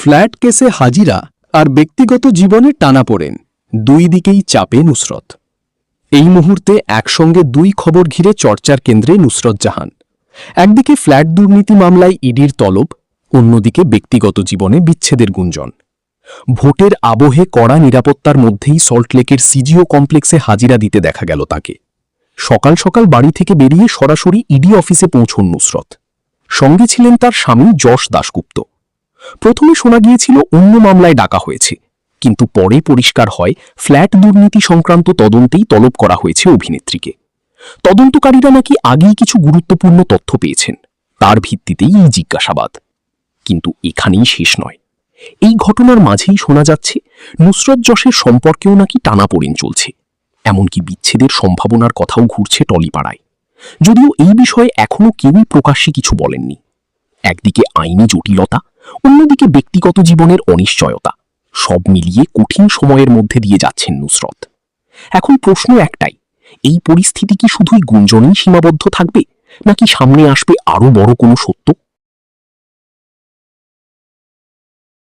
Flat কেসে হাজিরা আর ব্যক্তিগত জীবনে টানাপোড়েন, দুই দিকেই চাপে নুসরত। এই মুহূর্তে একসঙ্গে দুই খবর ঘিরে চর্চার কেন্দ্রে নুসরত জাহান। একদিকে ফ্ল্যাট দুর্নীতি মামলায় ইডির তলব, অন্যদিকে ব্যক্তিগত জীবনে বিচ্ছেদের গুঞ্জন। ভোটের আবহে কড়া নিরাপত্তার মধ্যেই সল্টলেকের সিজিও কমপ্লেক্সে হাজিরা দিতে দেখা গেল তাকে। সকাল সকাল বাড়ি থেকে বেরিয়ে সরাসরি ইডি অফিসে পৌঁছন নুসরত। সঙ্গে ছিলেন তার স্বামী যশ দাশগুপ্ত। প্রথমে শোনা গিয়েছিল অন্য মামলায় ডাকা হয়েছে, কিন্তু পরে পরিষ্কার হয় ফ্ল্যাট দুর্নীতি সংক্রান্ত তদন্তেই তলব করা হয়েছে অভিনেত্রীকে। তদন্তকারীরা নাকি আগেই কিছু গুরুত্বপূর্ণ তথ্য পেয়েছেন, তার ভিত্তিতেই এই জিজ্ঞাসাবাদ। কিন্তু এখানেই শেষ নয়। এই ঘটনার মাঝেই শোনা যাচ্ছে নুসরত যশের সম্পর্কেও নাকি টানাপোড়েন চলছে, এমনকি বিচ্ছেদের সম্ভাবনার কথাও ঘুরছে টলিপাড়ায়। যদিও এই বিষয়ে এখনও কেউই প্রকাশ্যে কিছু বলেননি। একদিকে আইনি জটিলতা, অন্যদিকে ব্যক্তিগত জীবনের অনিশ্চয়তা, সব মিলিয়ে কঠিন সময়ের মধ্যে দিয়ে যাচ্ছেন নুসরত। এখন প্রশ্ন একটাই, এই পরিস্থিতি কি শুধুই গুঞ্জনেই সীমাবদ্ধ থাকবে, নাকি সামনে আসবে আরও বড় কোনো সত্য?